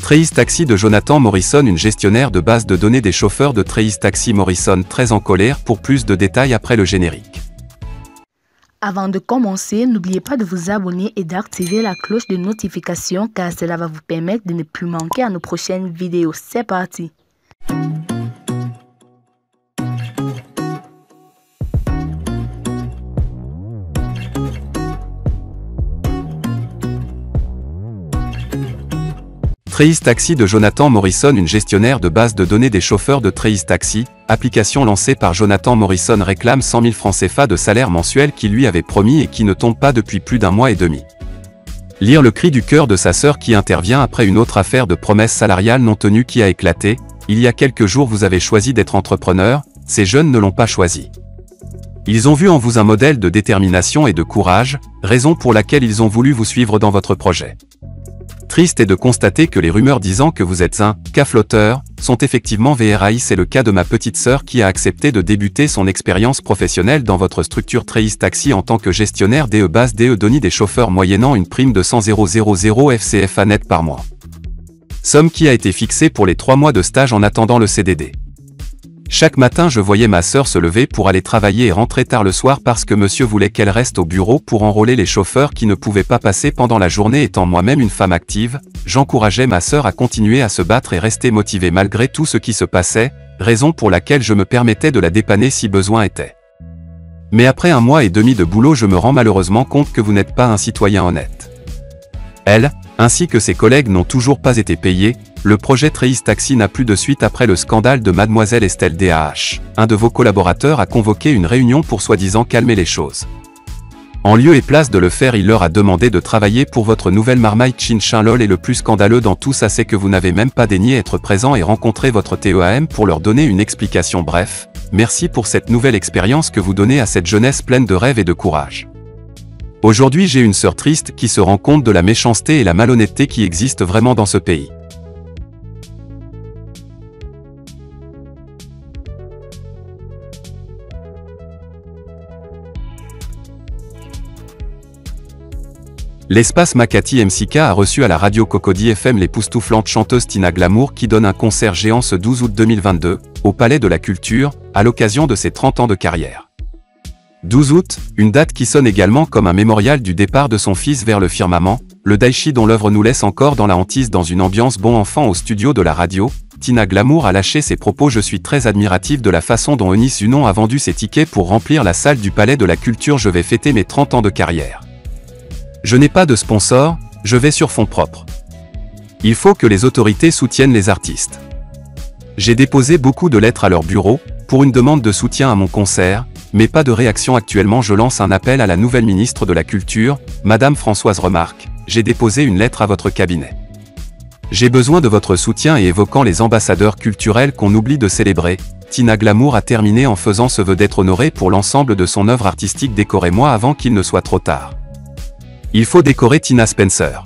Trace Taxi de Jonathan Morrison. Une gestionnaire de base de données des chauffeurs de Trace Taxi Morrison très en colère. Pour plus de détails après le générique. Avant de commencer, n'oubliez pas de vous abonner et d'activer la cloche de notification car cela va vous permettre de ne plus manquer à nos prochaines vidéos. C'est parti! Trace Taxi de Jonathan Morrison. Une gestionnaire de base de données des chauffeurs de Trace Taxi, application lancée par Jonathan Morrison, réclame 100 000 francs CFA de salaire mensuel qu'il lui avait promis et qui ne tombe pas depuis plus d'un mois et demi. Lire le cri du cœur de sa sœur qui intervient après une autre affaire de promesses salariales non tenues qui a éclaté. Il y a quelques jours vous avez choisi d'être entrepreneur, ces jeunes ne l'ont pas choisi. Ils ont vu en vous un modèle de détermination et de courage, raison pour laquelle ils ont voulu vous suivre dans votre projet. Triste est de constater que les rumeurs disant que vous êtes un cas flotteur sont effectivement vrais. C'est le cas de ma petite sœur qui a accepté de débuter son expérience professionnelle dans votre structure Trace Taxi en tant que gestionnaire DE base DE données des chauffeurs moyennant une prime de 100 000 FCFA net par mois. Somme qui a été fixée pour les 3 mois de stage en attendant le CDD. Chaque matin je voyais ma sœur se lever pour aller travailler et rentrer tard le soir parce que monsieur voulait qu'elle reste au bureau pour enrôler les chauffeurs qui ne pouvaient pas passer pendant la journée. Étant moi-même une femme active, j'encourageais ma sœur à continuer à se battre et rester motivée malgré tout ce qui se passait, raison pour laquelle je me permettais de la dépanner si besoin était. Mais après 1 mois et demi de boulot je me rends malheureusement compte que vous n'êtes pas un citoyen honnête. Elle, ainsi que ses collègues n'ont toujours pas été payés. Le projet Trace Taxi n'a plus de suite après le scandale de Mademoiselle Estelle DAH. Un de vos collaborateurs a convoqué une réunion pour soi-disant calmer les choses. En lieu et place de le faire, il leur a demandé de travailler pour votre nouvelle marmite Chinchin LOL. Et le plus scandaleux dans tout ça, c'est que vous n'avez même pas daigné être présent et rencontrer votre TEAM pour leur donner une explication. Bref, merci pour cette nouvelle expérience que vous donnez à cette jeunesse pleine de rêves et de courage. Aujourd'hui j'ai une sœur triste qui se rend compte de la méchanceté et la malhonnêteté qui existent vraiment dans ce pays. L'espace Makati MCK a reçu à la radio Cocody FM l'époustouflante chanteuse Tina Glamour qui donne un concert géant ce 12 août 2022, au Palais de la Culture, à l'occasion de ses 30 ans de carrière. 12 août, une date qui sonne également comme un mémorial du départ de son fils vers le firmament, le Daichi dont l'œuvre nous laisse encore dans la hantise. Dans une ambiance bon enfant au studio de la radio, Tina Glamour a lâché ses propos. Je suis très admirative de la façon dont Eunice Unon a vendu ses tickets pour remplir la salle du Palais de la Culture. Je vais fêter mes 30 ans de carrière. Je n'ai pas de sponsor, je vais sur fonds propres. Il faut que les autorités soutiennent les artistes. J'ai déposé beaucoup de lettres à leur bureau, pour une demande de soutien à mon concert, mais pas de réaction actuellement. Je lance un appel à la nouvelle ministre de la Culture, Madame Françoise Remarque. J'ai déposé une lettre à votre cabinet. J'ai besoin de votre soutien et évoquant les ambassadeurs culturels qu'on oublie de célébrer. Tina Glamour a terminé en faisant ce vœu d'être honorée pour l'ensemble de son œuvre artistique. Décorez-moi avant qu'il ne soit trop tard. Il faut décorer Tina Spencer.